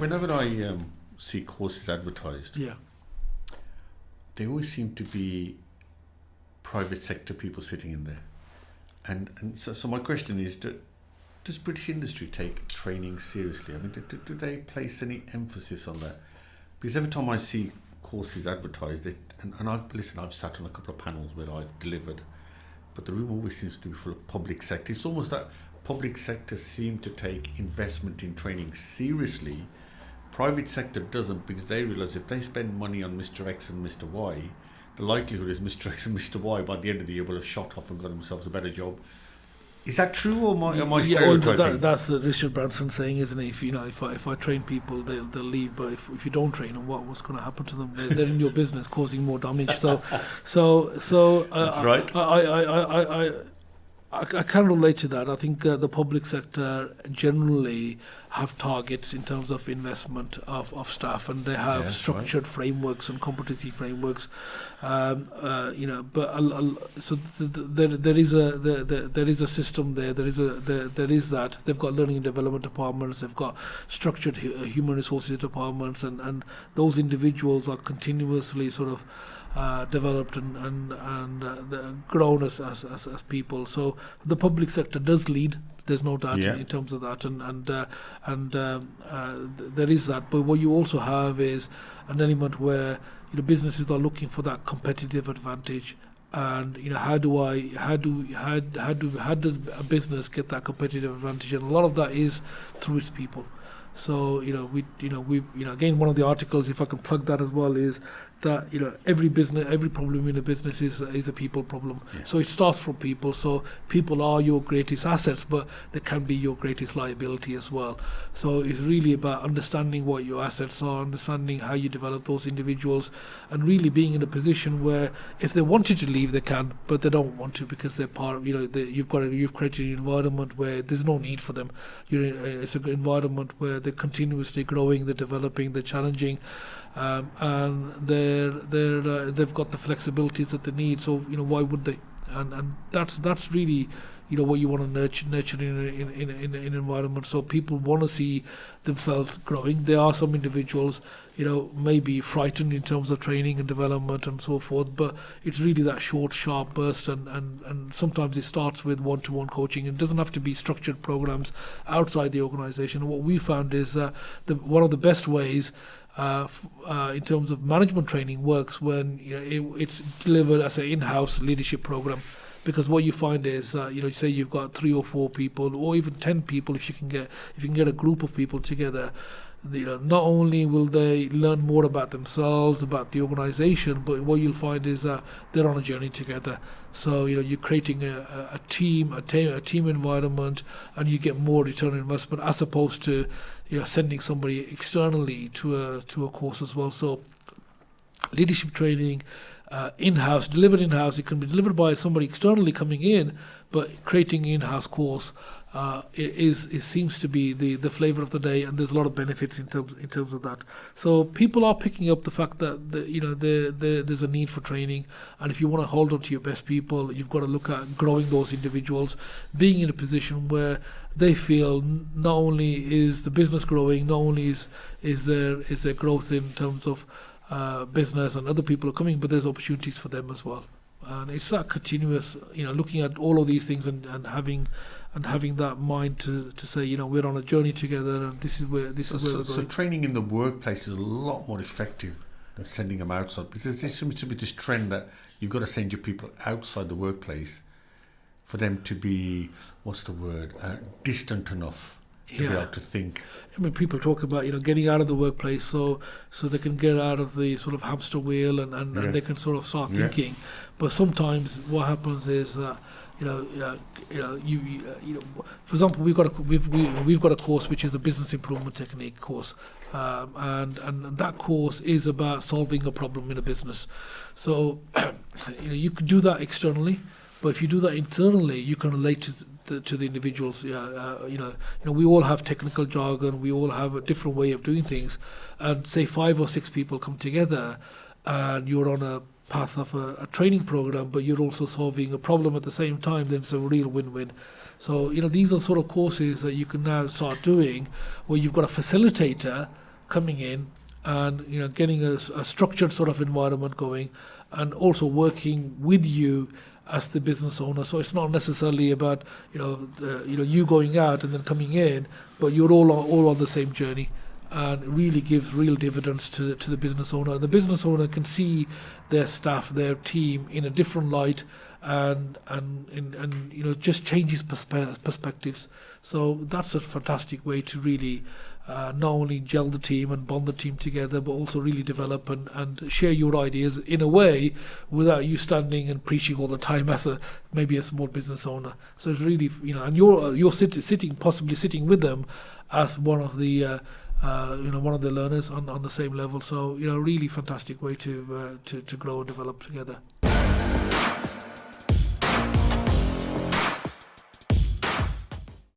whenever I see courses advertised, Yeah. they always seem to be private sector people sitting in there. And so my question is, does British industry take training seriously? I mean, do they place any emphasis on that? Because every time I see courses advertised, I've sat on a couple of panels where I've delivered, but the room always seems to be full of public sector. It's almost that public sector seem to take investment in training seriously. Private sector doesn't, because they realise if they spend money on Mr. X and Mr. Y, the likelihood is Mr. X and Mr. Y by the end of the year will have shot off and got themselves a better job. Is that true, or am I stereotyping? Well, that's the Richard Branson saying, isn't it? If I train people, they'll leave. But if you don't train them, what's going to happen to them? They're in your business, causing more damage. So that's right. I can relate to that. I think the public sector generally have targets in terms of investment of staff, and they have structured frameworks and competency frameworks. There is a system there. There is that they've got learning and development departments. They've got structured human resources departments, and those individuals are continuously sort of developed and grown as people. So the public sector does lead. There's no doubt in terms of that, and there is that. But what you also have is an element where businesses are looking for that competitive advantage. And how does a business get that competitive advantage? And a lot of that is through its people. So again, one of the articles, if I can plug that as well, is that every problem in a business is a people problem. Yeah. So it starts from people. So people are your greatest assets, but they can be your greatest liability as well. So it's really about understanding what your assets are, understanding how you develop those individuals, and really being in a position where if they wanted to leave, they can, but they don't want to because they're part of you've created an environment where there's no need for them. It's an environment where they're continuously growing, they're developing, they're challenging, and they've got the flexibilities that they need. So why would they? And that's really what you want to nurture in an environment. So people want to see themselves growing. There are some individuals maybe frightened in terms of training and development and so forth, but it's really that short, sharp burst, and sometimes it starts with one-to-one coaching. It doesn't have to be structured programs outside the organization. What we found is that one of the best ways in terms of management training works when it's delivered as an in-house leadership program. Because what you find is, say you've got 3 or 4 people, or even 10 people, if you can get a group of people together, not only will they learn more about themselves, about the organization, but what you'll find is that they're on a journey together. So you're creating a team environment, and you get more return on investment as opposed to sending somebody externally to a course as well. So leadership training. Delivered in-house. It can be delivered by somebody externally coming in, but creating an in-house course seems to be the flavor of the day, and there's a lot of benefits in terms of that. So people are picking up the fact that there's a need for training, and if you want to hold on to your best people, you've got to look at growing those individuals, being in a position where they feel not only is the business growing, not only is there growth in terms of business and other people are coming, but there's opportunities for them as well. And it's that continuous, looking at all of these things and having that mind to say, we're on a journey together, and this is where we're going. So training in the workplace is a lot more effective than sending them outside, because there seems to be this trend that you've got to send your people outside the workplace for them to be, distant enough to be able to think. I mean, people talk about getting out of the workplace so they can get out of the sort of hamster wheel and they can sort of start thinking. But sometimes what happens is that for example, we've got a course which is a business improvement technique course, and that course is about solving a problem in a business. So you can do that externally, but if you do that internally, you can relate to the individuals. We all have technical jargon, we all have a different way of doing things, and say 5 or 6 people come together and you're on a path of a training program, but you're also solving a problem at the same time, then it's a real win-win. So these are sort of courses that you can now start doing where you've got a facilitator coming in and getting a structured sort of environment going, and also working with you as the business owner. So it's not necessarily about you going out and then coming in, but you're all on the same journey, and really gives real dividends to the business owner. And the business owner can see their staff, their team in a different light, and just changes perspectives. So that's a fantastic way to really not only gel the team and bond the team together, but also really develop and share your ideas in a way without you standing and preaching all the time as maybe a small business owner. So it's really, and you're possibly sitting with them as one of the one of the learners on the same level. So really fantastic way to grow and develop together.